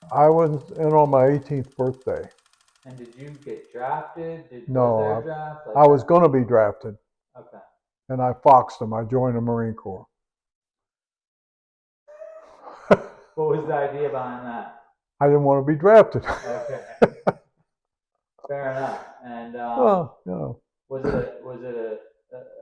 I was in on my 18th birthday. And did you get drafted? Was there a No, draft? I Like was how? going to be drafted, Okay. and I foxed them. I joined the Marine Corps. What was the idea behind that? I didn't want to be drafted. Okay, fair enough. And Well, no, was it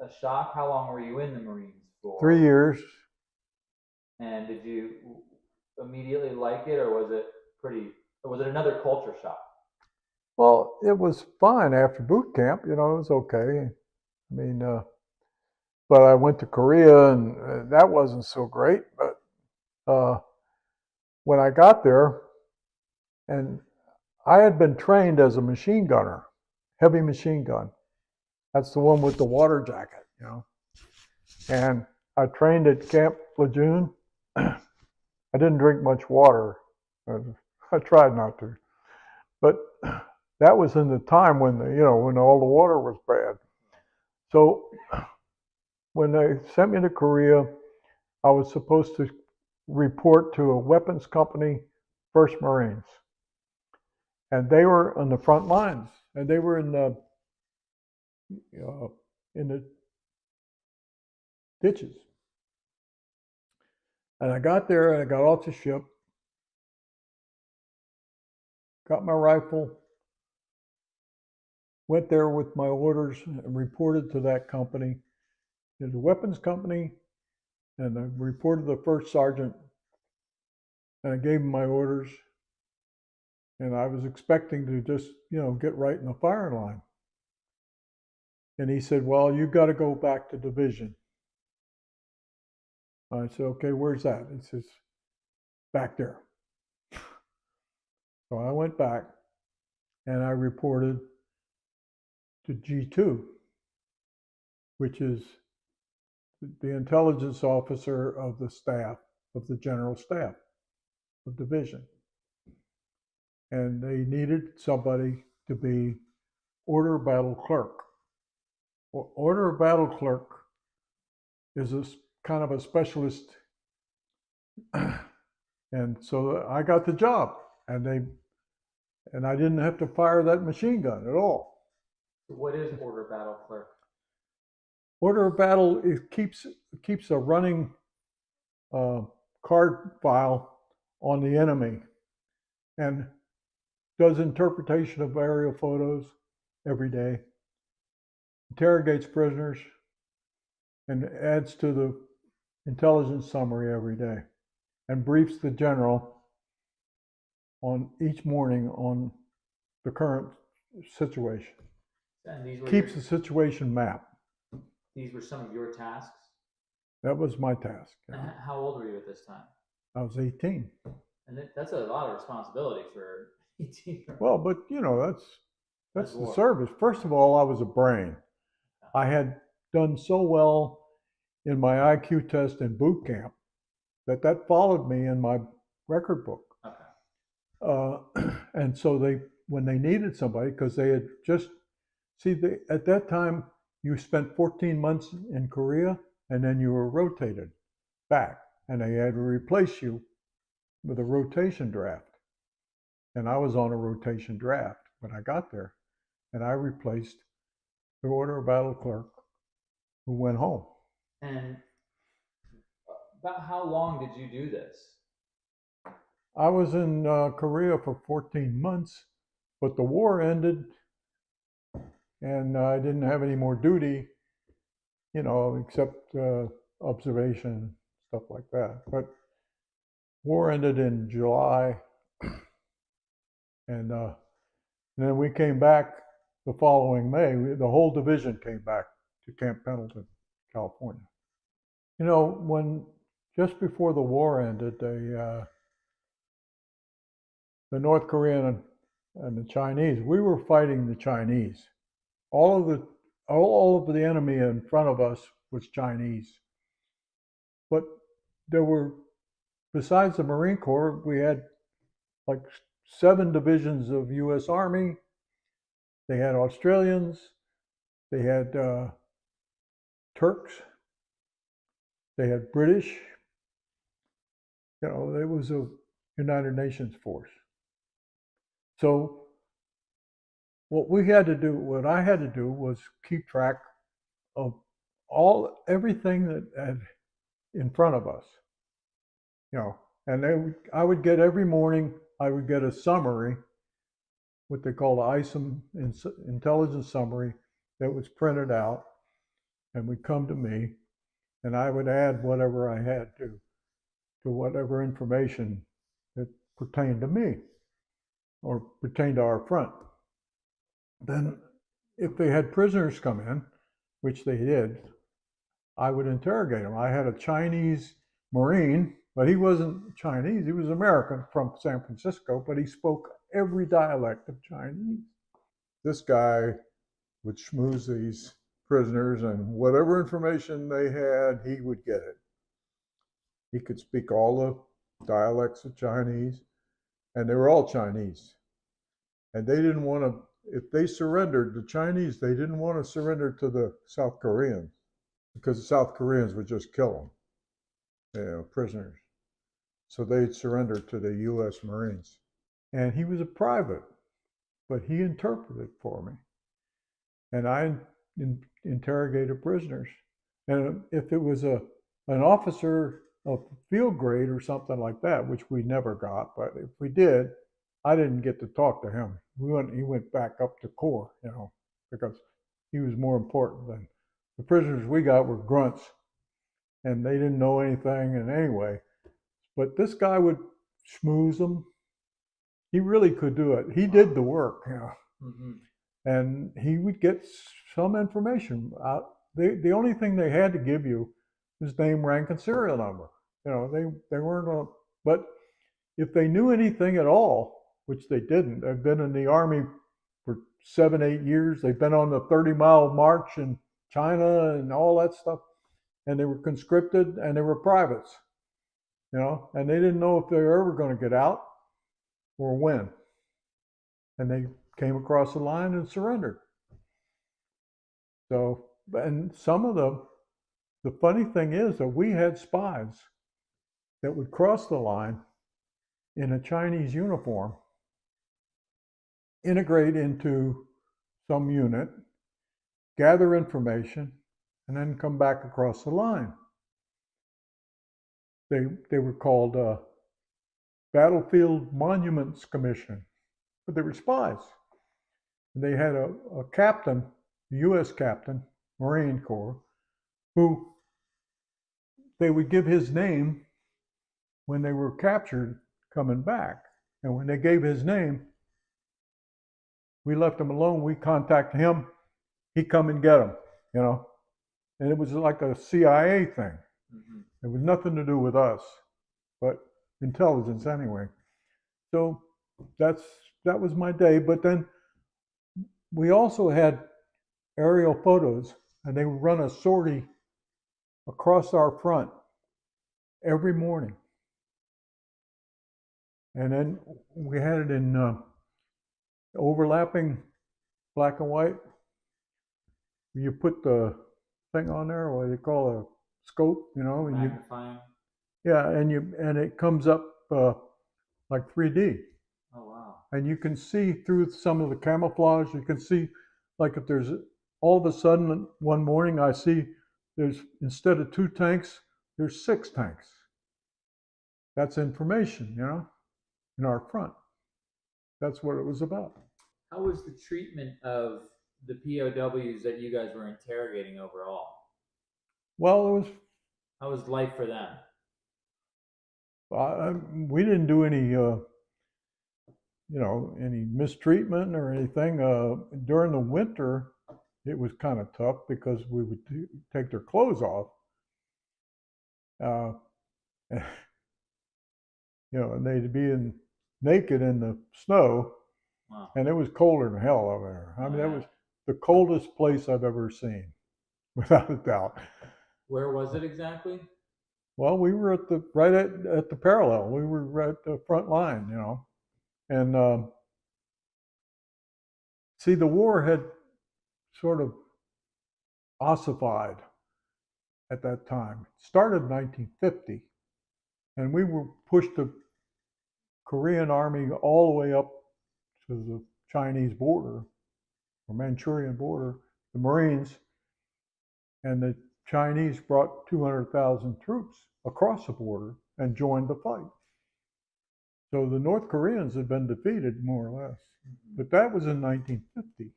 a shock? How long were you in the Marines 3 for? years. And did you immediately like it, or was it pretty? Or was it another culture shock? Well, it was fine after boot camp. It was okay. I mean, but I went to Korea, and that wasn't so great. But when I got there, and I had been trained as a machine gunner, heavy machine gun. That's the one with the water jacket. And I trained at Camp Lejeune. I didn't drink much water. I tried not to, but that was in the time when when all the water was bad. So when they sent me to Korea, I was supposed to report to a weapons company, First Marines, and they were on the front lines, and they were uh, in the ditches. And I got there, and I got off the ship, got my rifle, went there with my orders, and reported to that company. There's a weapons company, and I reported to the first sergeant, and I gave him my orders, and I was expecting to just, get right in the firing line. And he said, "Well, you got to go back to division." I said, "Okay, where's that?" He says, "Back there." So I went back, and I reported to G2, which is the intelligence officer of the staff, of the general staff of division. And they needed somebody to be order of battle clerk. Well, order of battle clerk is a kind of a specialist, and so I got the job, and I didn't have to fire that machine gun at all. So what is order battle clerk? Order of battle keeps a running uh, card file on the enemy, and does interpretation of aerial photos every day, interrogates prisoners, and adds to the intelligence summary every day, and briefs the general on each morning on the current situation. And these were Keeps your the situation map. these were some of your tasks. That was my task. And how old were you at this time? I was 18. And that's a lot of responsibility for 18 year Well, old. but That's that's the war. service. First of all, I was a brain. I had done so well in my IQ test in boot camp that followed me in my record book. Okay. And so when they needed somebody, because they had just at that time you spent 14 months in Korea, and then you were rotated back, and they had to replace you with a rotation draft. And I was on a rotation draft when I got there, and I replaced the order of battle clerk who went home. And about how long did you do this? I was in Korea for 14 months, but the war ended, and I didn't have any more duty, except observation, stuff like that. But war ended in July, and then we came back the following May. The whole division came back to Camp Pendleton, California. When just before the war ended, the North Korean and the Chinese, we were fighting the Chinese. All of the all of the enemy in front of us was Chinese. But there were, besides the Marine Corps, we had like 7 divisions of U.S. Army. They had Australians. They had Turks. They had British. It was United Nations force. So what I had to do was keep track of everything that had in front of us, you know. And I would get every morning, I would get a summary, what they call the ISOM intelligence summary, that was printed out and would come to me, and I would add whatever I had to whatever information that pertained to me or pertained to our front. Then, if they had prisoners come in, which they did, I would interrogate them. I had a Chinese Marine, but he wasn't Chinese. He was American from San Francisco, but he spoke every dialect of Chinese. This guy would schmooze these prisoners, and whatever information they had, he would get it. He could speak all the dialects of Chinese, and they were all Chinese. And they didn't want to, if they surrendered, the Chinese, they didn't want to surrender to the South Koreans because the South Koreans would just kill them, prisoners. So they'd surrender to the U.S. Marines. And he was a private, but he interpreted for me. And I interrogated prisoners. And if it was an officer of field grade or something like that, which we never got, but if we did, I didn't get to talk to him. He went back up to Corps, because he was more important than the prisoners we got were grunts, and they didn't know anything. And anyway, but this guy would schmooze them. He really could do it. He did the work, Mm-hmm. and he would get some information out. The only thing they had to give you was name, rank, and serial number. They weren't. But if they knew anything at all, which they didn't, they've been in the Army for 7, 8 years. They've been on the 30-mile march in China and all that stuff, and they were conscripted and they were privates, and they didn't know if they were ever going to get out or when. And they came across the line and surrendered. So, and some of them, the funny thing is that we had spies that would cross the line in a Chinese uniform, integrate into some unit, gather information, and then come back across the line. They were called Battlefield Monuments Commission, but they were spies. And they had a captain, a U.S. captain, Marine Corps, who they would give his name when they were captured coming back. And when they gave his name, we left him alone. We contacted him. He'd come and get him, And it was like a CIA thing. Mm-hmm. It was nothing to do with us, but intelligence anyway. So that was my day. But then we also had aerial photos, and they would run a sortie across our front every morning. And then we had it in overlapping black and white. You put the thing on there, what do you call a scope, and magnifying. And it comes up like 3D. Oh wow! And you can see through some of the camouflage. You can see, like, if there's all of a sudden one morning I see there's, instead of 2 tanks, there's 6 tanks. That's information, in our front. That's what it was about. How was the treatment of the POWs that you guys were interrogating overall? Well, How was life for them? We didn't do any, any mistreatment or anything. During the winter, it was kind of tough because we would take their clothes off. And they'd be naked in the snow. Wow. And it was colder than hell over there. I mean, that was the coldest place I've ever seen, without a doubt. Where was it exactly? Well, we were right at the parallel. We were right at the front line, And see, the war had sort of ossified at that time. It started in 1950, and we were pushed to Korean army all the way up to the Chinese border or Manchurian border, the Marines, and the Chinese brought 200,000 troops across the border and joined the fight. So the North Koreans had been defeated, more or less. But that was in 1950.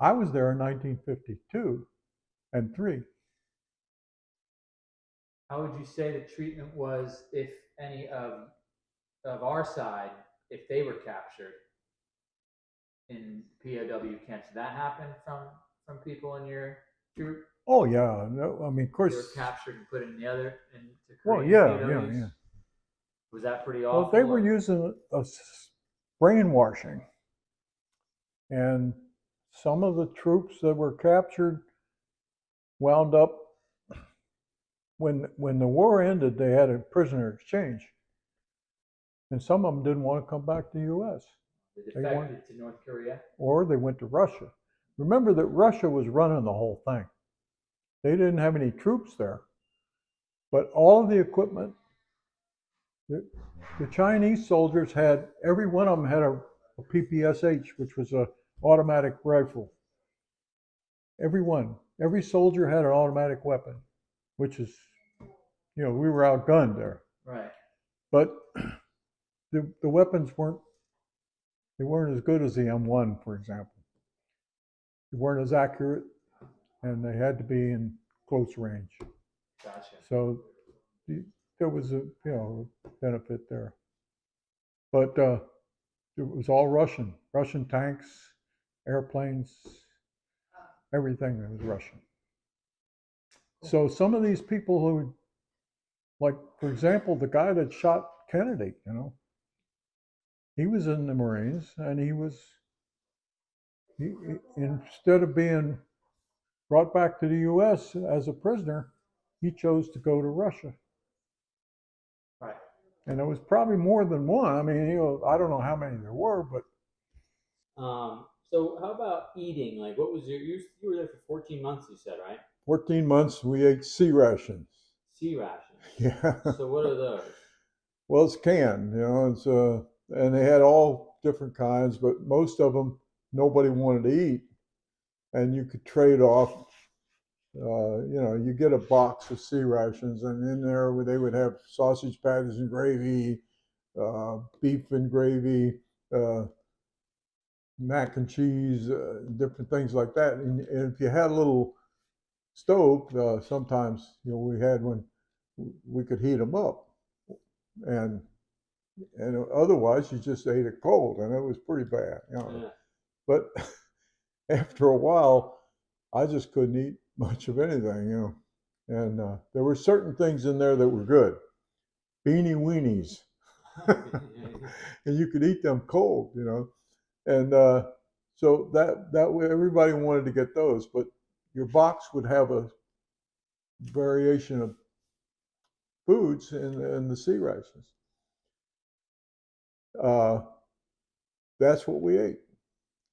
I was there in 1952 and 3. How would you say the treatment was, if any of our side, if they were captured in POW camps? Did that happen from people in your group? Oh yeah, no, I mean, of course. They were captured and put in the other into Well, Korean yeah, POWs? yeah. Was that pretty Well, awful? they were using a brainwashing, and some of the troops that were captured wound up, when the war ended, they had a prisoner exchange, and some of them didn't want to come back to the U.S. They defected to North Korea, or they went to Russia. Remember that Russia was running the whole thing. They didn't have any troops there, but all of the equipment. The Chinese soldiers had, every one of them had a PPSH, which was an automatic rifle. Every soldier had an automatic weapon, which is, we were outgunned there. right? But the weapons weren't as good as the M1, for example. They weren't as accurate, and they had to be in close range. Gotcha. So there was a benefit there, but it was all Russian tanks, airplanes, everything that was Russian. So some of these people who, like, for example, the guy that shot Kennedy, he was in the Marines, and he instead of being brought back to the U.S. as a prisoner, he chose to go to Russia. Right. And there was probably more than one. I mean, I don't know how many there were, but. So how about eating? Like, what was you were there for 14 months, you said, right? 14 months, we ate sea rations. Sea rations. Yeah. So what are those? Well, it's canned, it's and they had all different kinds, but most of them nobody wanted to eat, and you could trade off. You get a box of sea rations, and in there they would have sausage patties and gravy, beef and gravy, mac and cheese, different things like that. And if you had a little stove, sometimes we had one, we could heat them up, and otherwise you just ate it cold, and it was pretty bad. Yeah. But after a while, I just couldn't eat much of anything, and there were certain things in there that were good, beanie weenies, and you could eat them cold, and so that way everybody wanted to get those, but your box would have a variation of foods in the sea rations. That's what we ate.